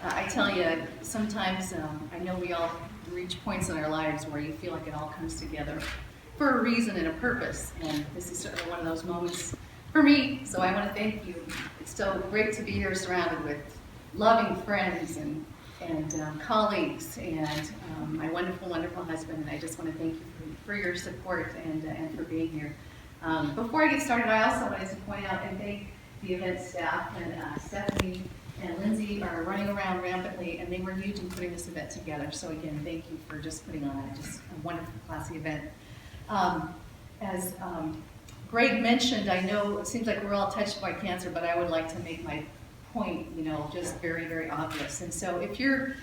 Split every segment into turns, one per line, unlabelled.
I tell you, sometimes I know we all reach points in our lives where you feel like it all comes together for a reason and a purpose, and this is certainly one of those moments for me, so I want to thank you. It's so great to be here surrounded with loving friends and colleagues and my wonderful, wonderful husband, and I just want to thank you for your support and for being here. Before I get started, I also wanted to point out and thank the event staff, and Stephanie and Lindsay are running around rampantly, and they were huge in putting this event together. So again, thank you for just putting on just a wonderful, classy event. As Greg mentioned, I know it seems like we're all touched by cancer, but I would like to make my point, just very, very obvious. And so if you're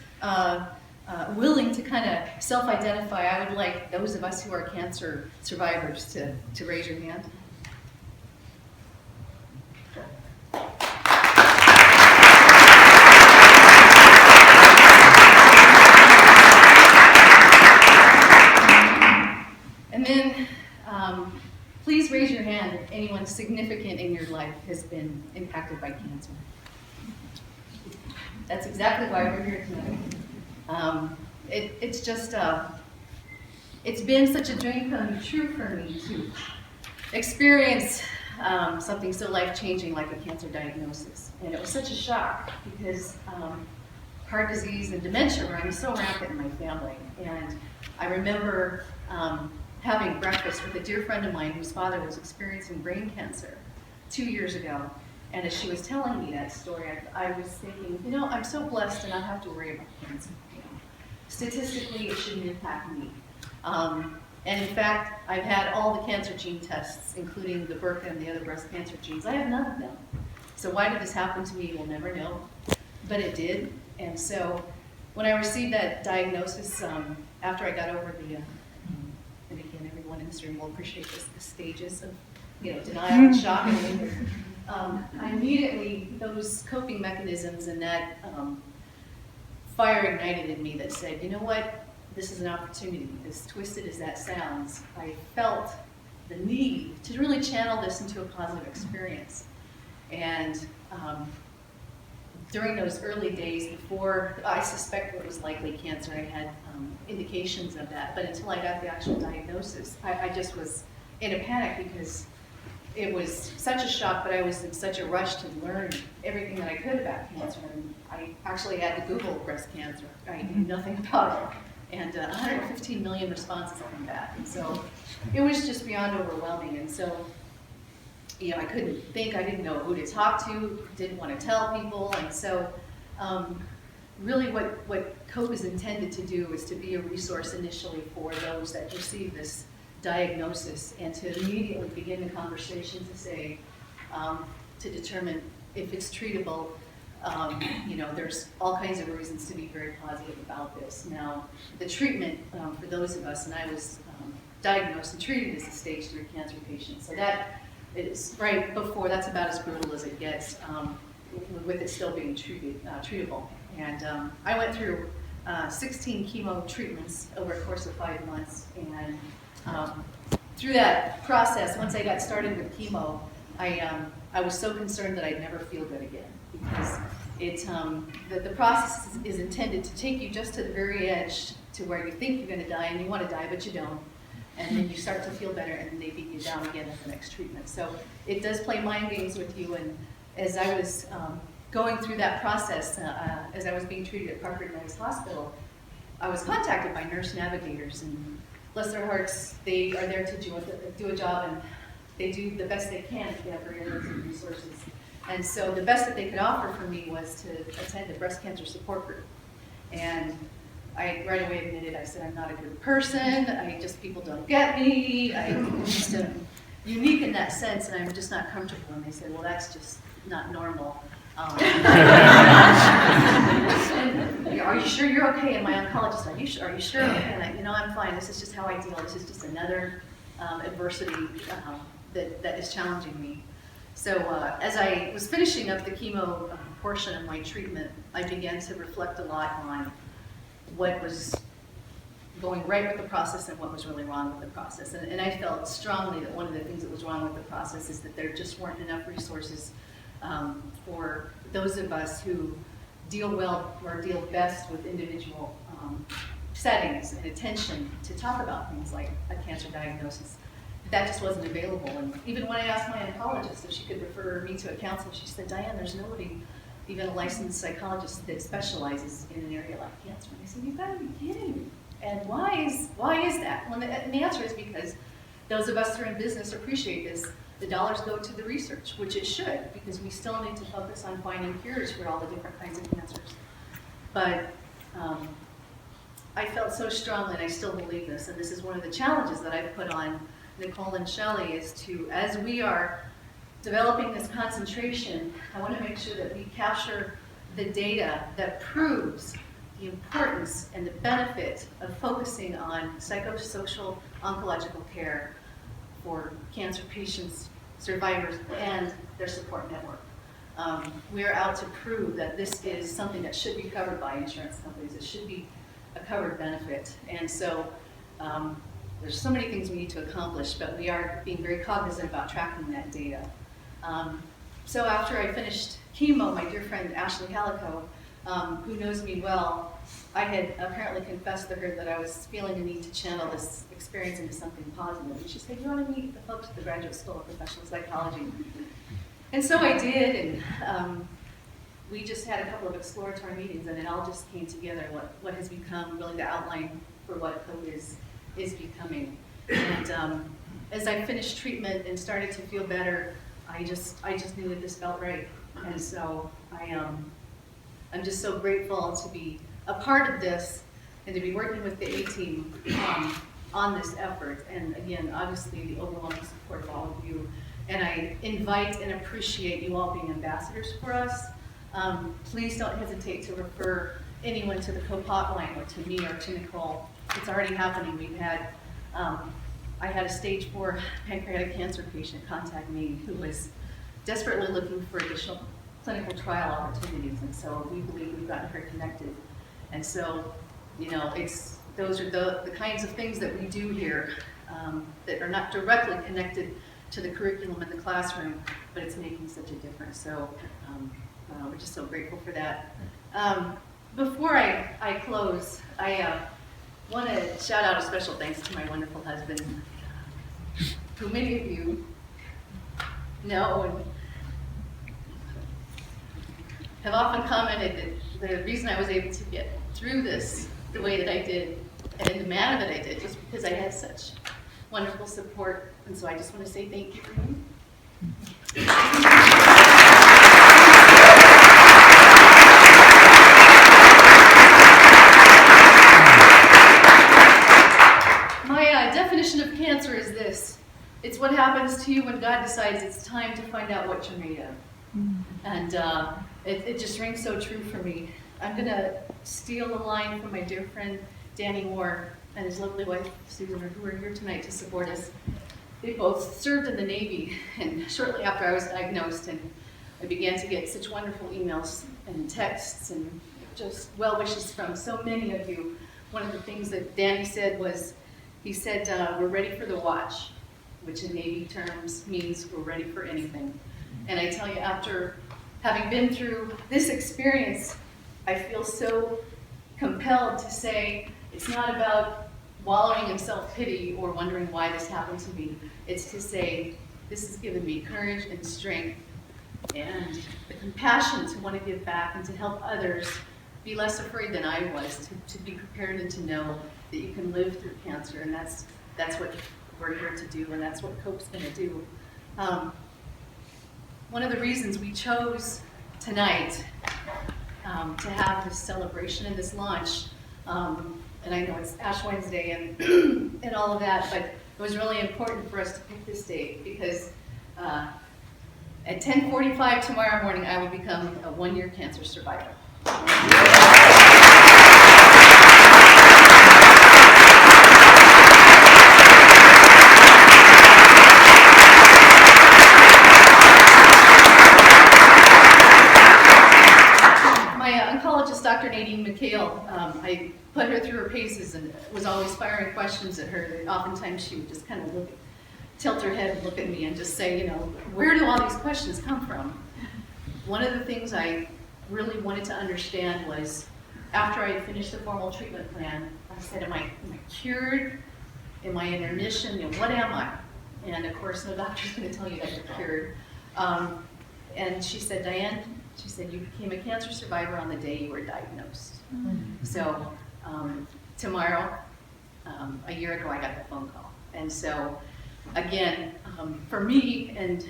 willing to kind of self-identify, I would like those of us who are cancer survivors to raise your hand. And then please raise your hand if anyone significant in your life has been impacted by cancer. That's exactly why we're here tonight. It's just, it's been such a dream come true for me to experience something so life-changing like a cancer diagnosis. And it was such a shock because heart disease and dementia run so rampant in my family. And I remember having breakfast with a dear friend of mine whose father was experiencing brain cancer 2 years ago. And as she was telling me that story, I was thinking, I'm so blessed to not have to worry about cancer. Statistically, it shouldn't impact me. And in fact, I've had all the cancer gene tests, including the BRCA and the other breast cancer genes. I have none of them. So why did this happen to me? We'll never know. But it did. And so when I received that diagnosis, after I got over the, and again, everyone in this room will appreciate the stages of denial and shock and anger. I immediately, those coping mechanisms and that fire ignited in me that said, you know what, this is an opportunity. As twisted as that sounds, I felt the need to really channel this into a positive experience. And during those early days before I suspected it was likely cancer, I had indications of that. But until I got the actual diagnosis, I just was in a panic because it was such a shock, but I was in such a rush to learn everything that I could about cancer. And I actually had to Google breast cancer. I knew nothing about it. And 115 million responses on that. And so it was just beyond overwhelming. And so, I couldn't think, I didn't know who to talk to, didn't want to tell people. And so really what COPE is intended to do is to be a resource initially for those that receive this diagnosis and to immediately begin the conversation to say, to determine if it's treatable. There's all kinds of reasons to be very positive about this. Now, the treatment for those of us, and I was diagnosed and treated as a stage 3 cancer patient, so that is right before, that's about as brutal as it gets, with it still being treatable. And I went through 16 chemo treatments over a course of 5 months, and through that process, once I got started with chemo, I was so concerned that I'd never feel good again, because the process is intended to take you just to the very edge to where you think you're going to die and you want to die, but you don't. And then you start to feel better, and then they beat you down again at the next treatment. So it does play mind games with you. And as I was going through that process, as I was being treated at Parker United Hospital, I was contacted by nurse navigators, and bless their hearts, they are there to do a job, and they do the best they can if they have very limited resources. And so the best that they could offer for me was to attend a breast cancer support group. And I right away admitted, I said, I'm not a good person, people don't get me, I just am unique in that sense, and I'm just not comfortable. And they said, well, that's just not normal. Are you sure you're okay? And my oncologist, are you sure? And I'm fine. This is just how I deal. This is just another adversity that is challenging me. So as I was finishing up the chemo portion of my treatment, I began to reflect a lot on what was going right with the process and what was really wrong with the process. And I felt strongly that one of the things that was wrong with the process is that there just weren't enough resources for those of us who deal well or deal best with individual settings and attention to talk about things like a cancer diagnosis. That just wasn't available. And even when I asked my oncologist if she could refer me to a counselor, she said, Diane, there's nobody, even a licensed psychologist, that specializes in an area like cancer. And I said, you've got to be kidding me. And why is that? Well, and the answer is because those of us who are in business appreciate this. The dollars go to the research, which it should, because we still need to focus on finding cures for all the different kinds of cancers. But I felt so strongly, and I still believe this, and this is one of the challenges that I've put on Nicole and Shelley, is to, as we are developing this concentration, I want to make sure that we capture the data that proves the importance and the benefit of focusing on psychosocial oncological care for cancer patients, survivors, and their support network. We're out to prove that this is something that should be covered by insurance companies. It should be a covered benefit. And so there's so many things we need to accomplish, but we are being very cognizant about tracking that data. So after I finished chemo, my dear friend Ashley Halico, who knows me well, I had apparently confessed to her that I was feeling the need to channel this experience into something positive. And she said, you want to meet the folks at the Graduate School of Professional Psychology? And so I did, and we just had a couple of exploratory meetings, and it all just came together, what has become really the outline for what COPE is becoming. And as I finished treatment and started to feel better, I just knew that this felt right. And so I'm just so grateful to be a part of this and to be working with the A-team on this effort. And again, obviously the overwhelming support of all of you. And I invite and appreciate you all being ambassadors for us. Please don't hesitate to refer anyone to the COPE hotline or to me or to Nicole. It's already happening. We've had, I had a stage 4 pancreatic cancer patient contact me who was desperately looking for additional clinical trial opportunities, and so we believe we've gotten her connected. And so, you know, those are the kinds of things that we do here that are not directly connected to the curriculum in the classroom, but it's making such a difference. So we're just so grateful for that. Before I close, I want to shout out a special thanks to my wonderful husband, who many of you know and have often commented that the reason I was able to get through this the way that I did and in the manner that I did was because I had such wonderful support. And so I just want to say thank you for him. My definition of cancer is this. It's what happens to you when God decides it's time to find out what you're made of. And it just rings so true for me. I'm going to steal a line from my dear friend Danny Moore and his lovely wife Susan, who are here tonight to support us. They both served in the Navy, and shortly after I was diagnosed, and I began to get such wonderful emails and texts and just well wishes from so many of you. One of the things that Danny said was, he said, we're ready for the watch, which in Navy terms means we're ready for anything. And I tell you, after having been through this experience, I feel so compelled to say it's not about wallowing in self-pity or wondering why this happened to me. It's to say, this has given me courage and strength and the compassion to want to give back and to help others be less afraid than I was, to be prepared and to know that you can live through cancer, and that's what we're here to do, and that's what COPE's going to do. One of the reasons we chose tonight to have this celebration and this launch, and I know it's Ash Wednesday and all of that, but it was really important for us to pick this date because at 10:45 tomorrow morning, I will become a 1-year cancer survivor. Dr. Nadine McHale, I put her through her paces and was always firing questions at her. Oftentimes she would just kind of tilt her head and look at me and just say, you know, where do all these questions come from? One of the things I really wanted to understand was, after I had finished the formal treatment plan, I said, am I cured? Am I in remission? You know, what am I? And of course, no doctor's going to tell you that you're cured. And she said, Diane, she said, you became a cancer survivor on the day you were diagnosed. So tomorrow, a year ago, I got the phone call. And so, again, for me and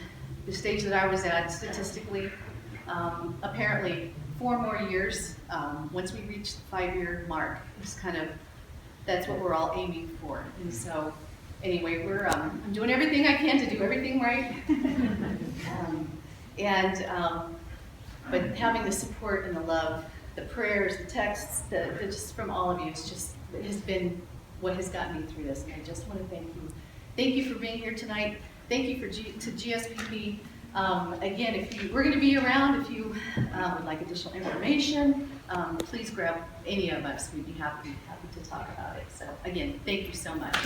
the stage that I was at statistically, apparently 4 more years, once we reach the 5-year mark, is kind of, that's what we're all aiming for. And so, anyway, I'm doing everything I can to do everything right. But having the support and the love, the prayers, the texts, just from all of you, it has been what has gotten me through this. And I just want to thank you. Thank you for being here tonight. Thank you to GSPP. Again, we're going to be around if you would like additional information. Please grab any of us. We'd be happy to talk about it. So again, thank you so much.